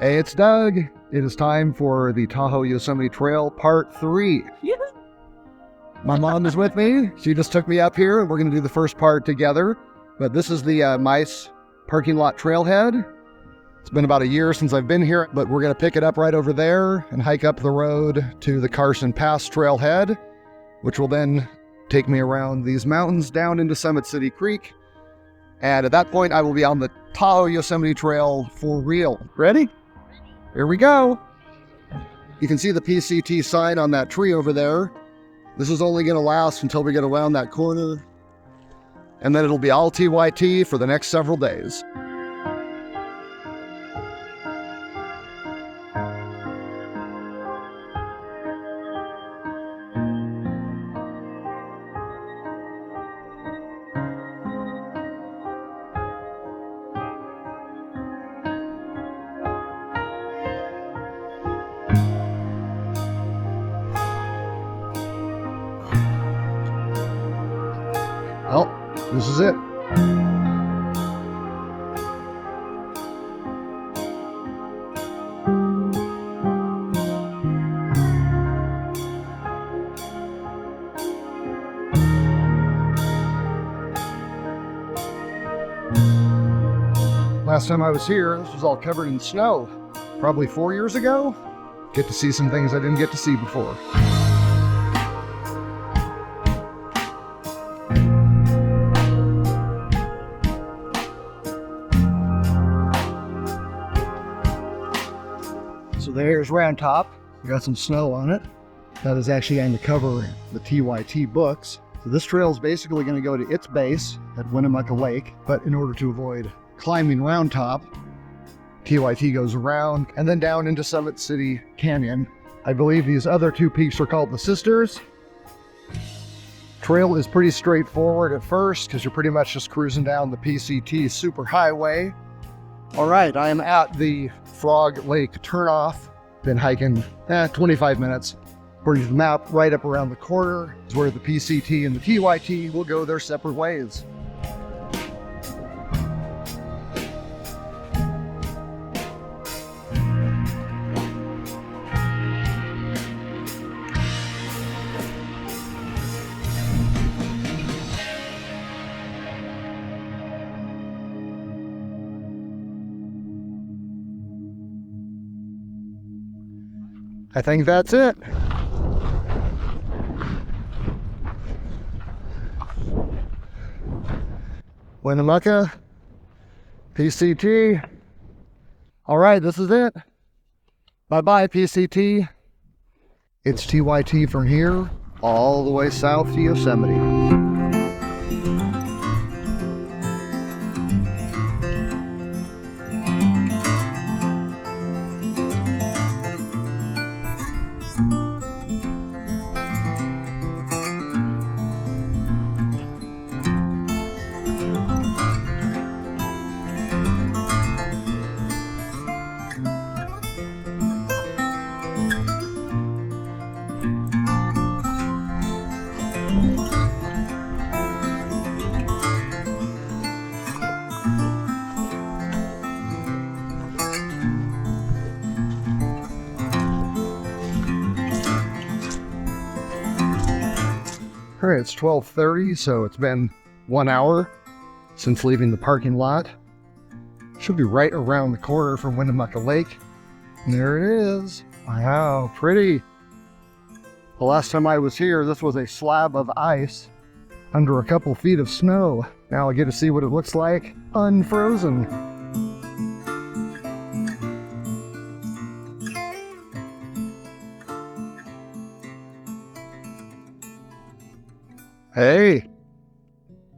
Hey, it's Doug. It is time for the Tahoe-Yosemite Trail Part 3. Yeah. My mom is with me. She just took me up here, and we're going to do the first part together. But this is the Meiss Parking Lot trailhead. It's been about a year since I've been here, but we're going to pick it up right over there and hike up the road to the Carson Pass trailhead, which will then take me around these mountains down into Summit City Creek. And at that point, I will be on the Tahoe-Yosemite Trail for real. Ready? Here we go. You can see the PCT sign on that tree over there. This is only going to last until we get around that corner. And then it'll be all TYT for the next several days. Well, this is it. Last time I was here, this was all covered in snow. Probably 4 years ago. Get to see some things I didn't get to see before. So there's Round Top. We got some snow on it. That is actually going to cover the TYT books. So this trail is basically going to go to its base at Winnemucca Lake, but in order to avoid climbing Round Top, TYT goes around and then down into Summit City Canyon. I believe these other two peaks are called the Sisters. Trail is pretty straightforward at first because you're pretty much just cruising down the PCT superhighway. All right, I am at the Frog Lake turnoff. Been hiking 25 minutes. According to the map, right up around the corner is where the PCT and the TYT will go their separate ways. I think that's it. Winnemucca, PCT. All right, this is it. Bye-bye, PCT. It's TYT from here all the way south to Yosemite. All right, it's 12:30, so it's been 1 hour since leaving the parking lot. Should be right around the corner from Winnemucca Lake. And there it is. Wow, pretty. The last time I was here, this was a slab of ice under a couple feet of snow. Now I get to see what it looks like unfrozen. Hey,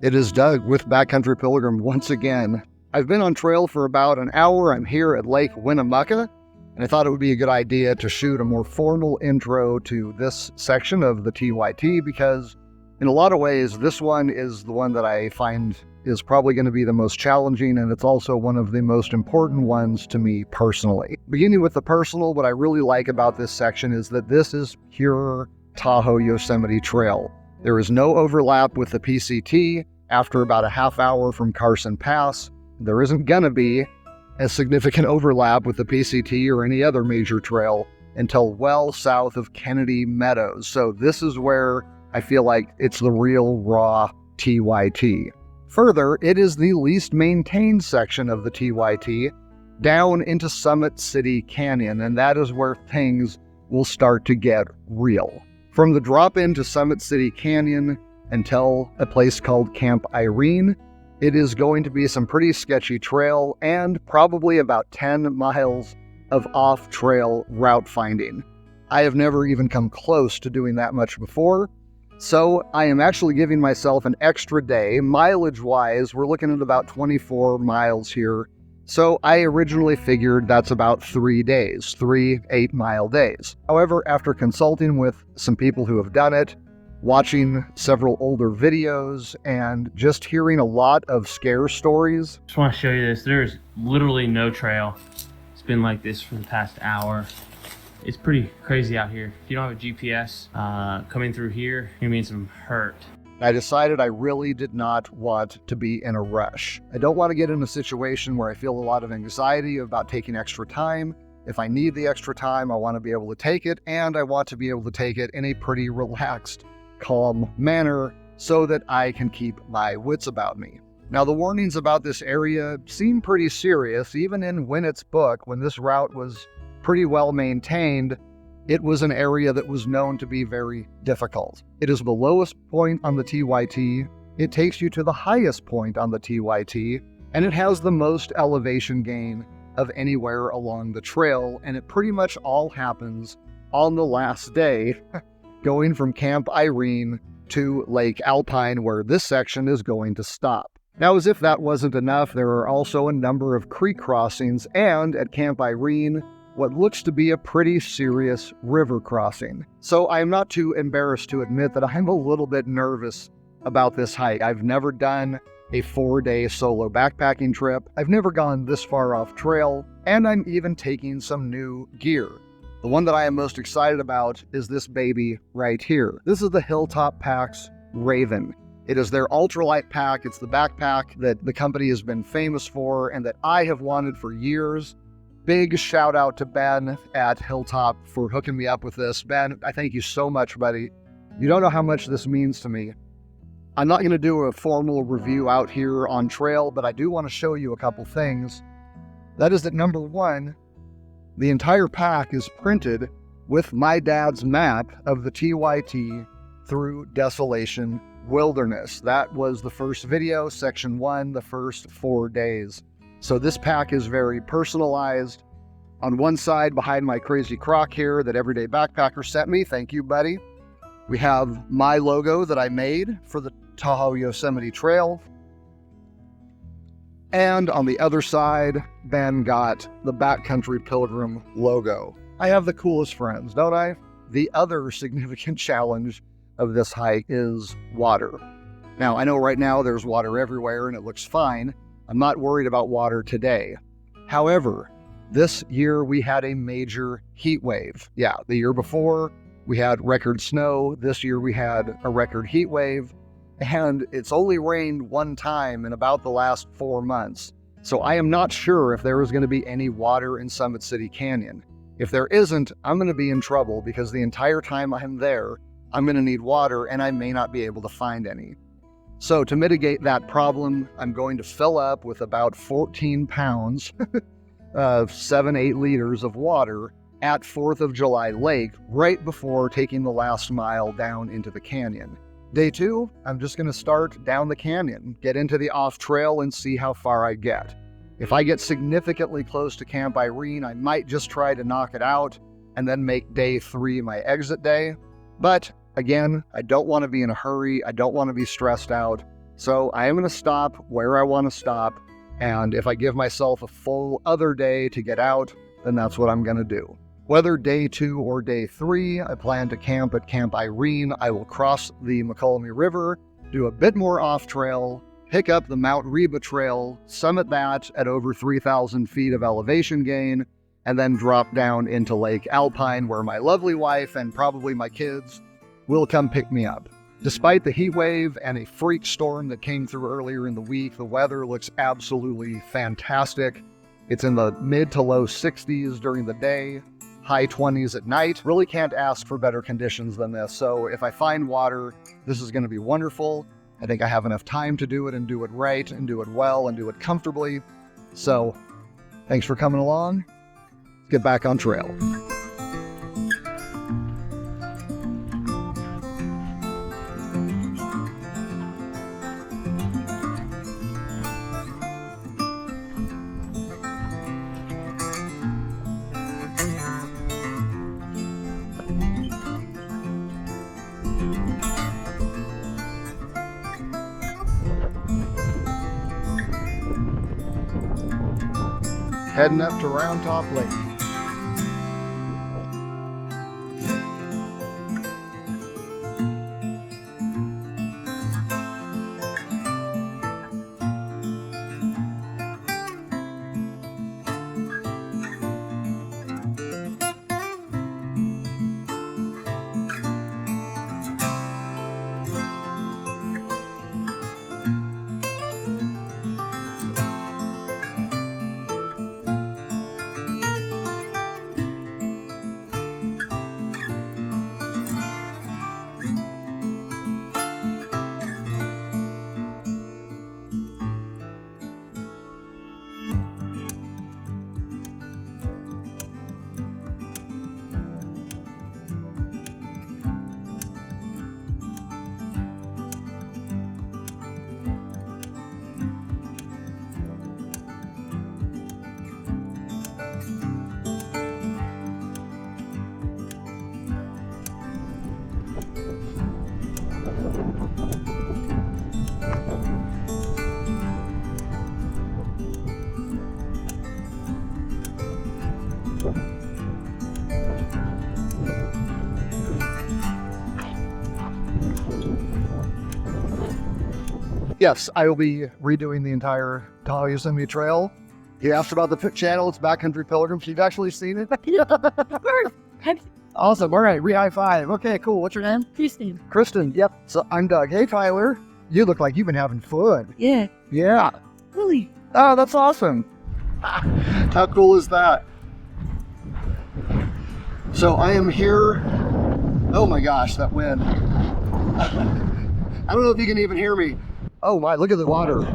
it is Doug with Backcountry Pilgrim once again. I've been on trail for about an hour. I'm here at Lake Winnemucca, and I thought it would be a good idea to shoot a more formal intro to this section of the TYT because in a lot of ways, this one is the one that I find is probably going to be the most challenging, and it's also one of the most important ones to me personally. Beginning with the personal, what I really like about this section is that this is pure Tahoe-Yosemite Trail. There is no overlap with the PCT after about a half hour from Carson Pass. There isn't gonna be, a significant overlap with the PCT or any other major trail until well south of Kennedy Meadows. So this is where I feel like it's the real raw TYT. Further, it is the least maintained section of the TYT down into Summit City Canyon, and that is where things will start to get real. From the drop into Summit City Canyon until a place called Camp Irene, it is going to be some pretty sketchy trail and probably about 10 miles of off-trail route finding. I have never even come close to doing that much before, so I am actually giving myself an extra day. Mileage-wise, we're looking at about 24 miles here, so I originally figured that's about 3 days, 3 8-mile days. However, after consulting with some people who have done it, watching several older videos, and just hearing a lot of scare stories. Just want to show you this. There's literally no trail. It's been like this for the past hour. It's pretty crazy out here. If you don't have a GPS coming through here, you're gonna be in some hurt. I decided I really did not want to be in a rush. I don't want to get in a situation where I feel a lot of anxiety about taking extra time. If I need the extra time, I want to be able to take it, and I want to be able to take it in a pretty relaxed, calm manner so that I can keep my wits about me. Now, the warnings about this area seem pretty serious. Even in Winnett's book, when this route was pretty well maintained, it was an area that was known to be very difficult. It is the lowest point on the TYT, it takes you to the highest point on the TYT, and it has the most elevation gain of anywhere along the trail, and it pretty much all happens on the last day, going from Camp Irene to Lake Alpine, where this section is going to stop. Now, as if that wasn't enough, there are also a number of creek crossings, and at Camp Irene, what looks to be a pretty serious river crossing. So I am not too embarrassed to admit that I'm a little bit nervous about this hike. I've never done a 4-day solo backpacking trip. I've never gone this far off trail, and I'm even taking some new gear. The one that I am most excited about is this baby right here. This is the Hilltop Pack's Raven. It is their ultralight pack. It's the backpack that the company has been famous for and that I have wanted for years. Big shout out to Ben at Hilltop for hooking me up with this. Ben, I thank you so much, buddy. You don't know how much this means to me. I'm not going to do a formal review out here on trail, but I do want to show you a couple things. That is that, number one, the entire pack is printed with my dad's map of the TYT through Desolation Wilderness. That was the first video, section 1, the first 4 days. So this pack is very personalized. On one side, behind my crazy croc here that Everyday Backpacker sent me, thank you, buddy, we have my logo that I made for the Tahoe-Yosemite Trail. And on the other side, Ben got the Backcountry Pilgrim logo. I have the coolest friends, don't I? The other significant challenge of this hike is water. Now, I know right now there's water everywhere and it looks fine. I'm not worried about water today. However, this year we had a major heat wave. Yeah, the year before we had record snow. This year we had a record heat wave. And it's only rained one time in about the last 4 months. So I am not sure if there is going to be any water in Summit City Canyon. If there isn't, I'm going to be in trouble because the entire time I'm there, I'm going to need water and I may not be able to find any. So to mitigate that problem, I'm going to fill up with about 14 pounds of 7-8 liters of water at 4th of July Lake right before taking the last mile down into the canyon. Day 2, I'm just going to start down the canyon, get into the off trail and see how far I get. If I get significantly close to Camp Irene, I might just try to knock it out and then make day 3 my exit day. But again, I don't want to be in a hurry. I don't want to be stressed out. So I am going to stop where I want to stop. And if I give myself a full other day to get out, then that's what I'm going to do. Whether day 2 or day 3, I plan to camp at Camp Irene. I will cross the McCullough River, do a bit more off-trail, pick up the Mount Reba Trail, summit that at over 3,000 feet of elevation gain, and then drop down into Lake Alpine, where my lovely wife and probably my kids will come pick me up. Despite the heat wave and a freak storm that came through earlier in the week, the weather looks absolutely fantastic. It's in the mid to low 60s during the day, high 20s at night. Really can't ask for better conditions than this. So if I find water, this is going to be wonderful. I think I have enough time to do it and do it right and do it well and do it comfortably. So thanks for coming along. Let's get back on trail. Heading up to Round Top Lake. Yes, I will be redoing the entire Tahoe-Yosemite Trail. You asked about the channel. It's Backcountry Pilgrim. You've actually seen it? Awesome. All right. High five. Okay, cool. What's your name? Kristen. Kristen. Yep. So I'm Doug. Hey, Tyler. You look like you've been having fun. Yeah. Yeah. Really? Oh, that's awesome. How cool is that? So I am here. Oh my gosh, that wind. I don't know if you can even hear me. Oh my, look at the water.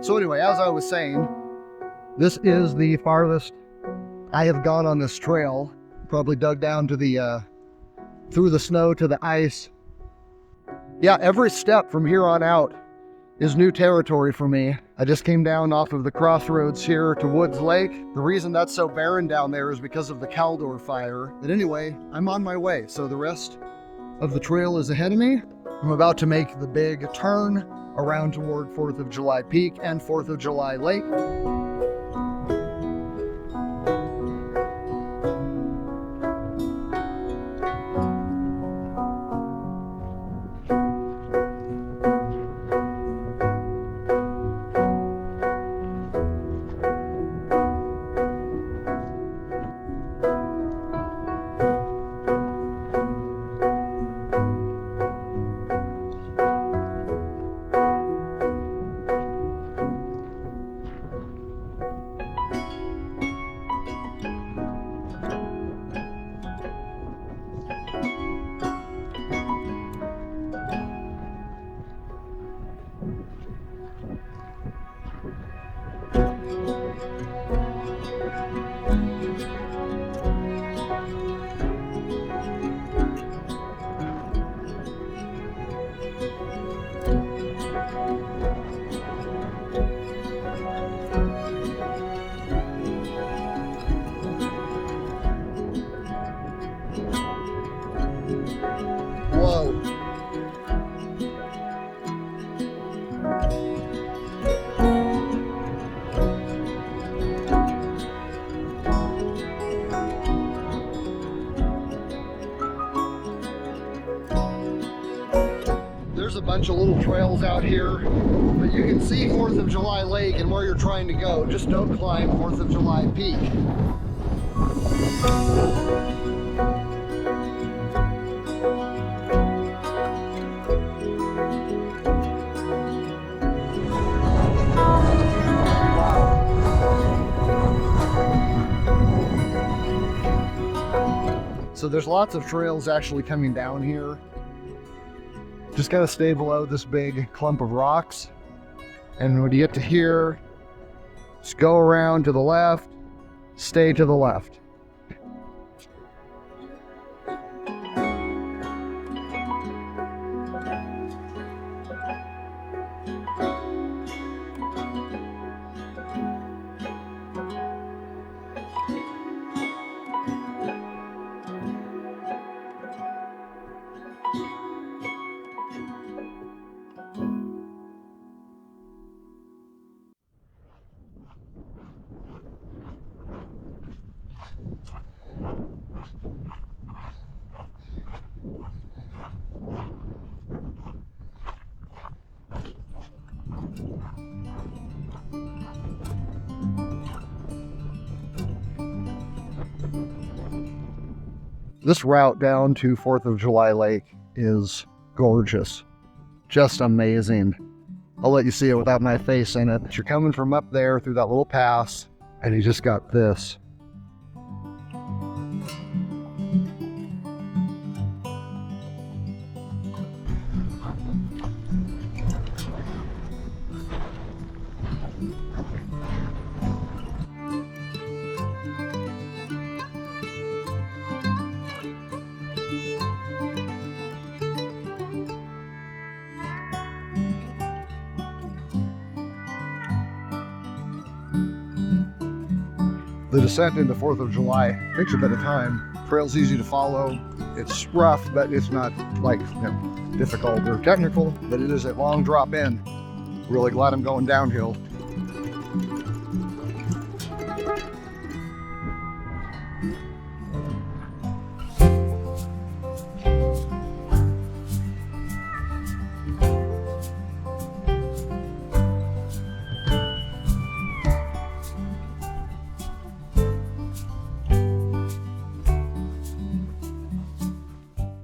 So anyway, as I was saying, this is the farthest I have gone on this trail. Probably dug down to the, through the snow to the ice. Yeah, every step from here on out is new territory for me. I just came down off of the crossroads here to Woods Lake. The reason that's so barren down there is because of the Caldor fire. But anyway, I'm on my way. So the rest of the trail is ahead of me. I'm about to make the big turn around toward 4th of July Peak and 4th of July Lake. bunch of little trails out here, but you can see 4th of July Lake and where you're trying to go. Just don't climb 4th of July Peak. So there's lots of trails actually coming down here. Just gotta stay below this big clump of rocks. And when you get to here, just go around to the left, stay to the left. This route down to 4th of July Lake is gorgeous. Just amazing. I'll let you see it without my face in it. You're coming from up there through that little pass, and you just got this. The descent into 4th of July takes a bit of time. Trail's easy to follow. It's rough, but it's not like difficult or technical, but it is a long drop in. Really glad I'm going downhill.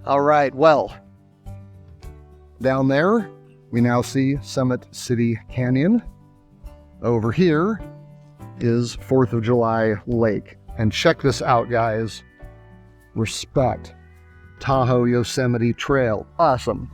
All right, well, down there, we now see Summit City Canyon. Over here is 4th of July Lake. And check this out, guys. Respect. Tahoe-Yosemite Trail. Awesome.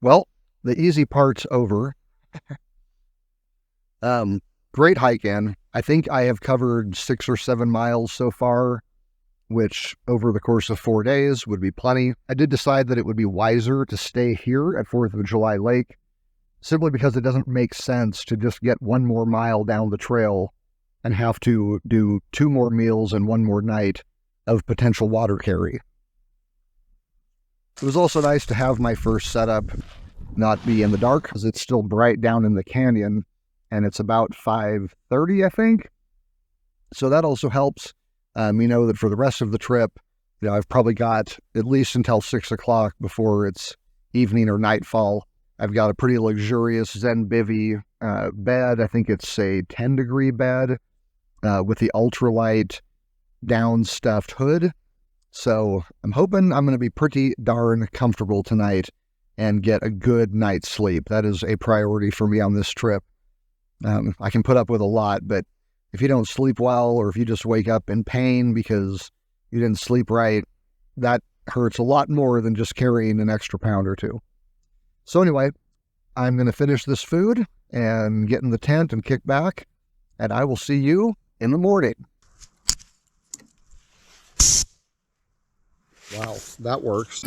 Well, the easy part's over. Great hike in. I think I have covered 6 or 7 miles so far, which over the course of 4 days would be plenty. I did decide that it would be wiser to stay here at 4th of July Lake, simply because it doesn't make sense to just get 1 more mile down the trail and have to do 2 more meals and 1 more night of potential water carry. It was also nice to have my first setup not be in the dark, because it's still bright down in the canyon, and it's about 5:30, I think. So that also helps. You know that for the rest of the trip, I've probably got at least until 6 o'clock before it's evening or nightfall. I've got a pretty luxurious Zen Bivy bed. I think it's a 10-degree bed with the ultralight down stuffed hood. So I'm hoping I'm going to be pretty darn comfortable tonight and get a good night's sleep. That is a priority for me on this trip. I can put up with a lot, but if you don't sleep well, or if you just wake up in pain because you didn't sleep right, that hurts a lot more than just carrying an extra pound or two. So anyway, I'm going to finish this food and get in the tent and kick back, and I will see you in the morning. Wow, that works.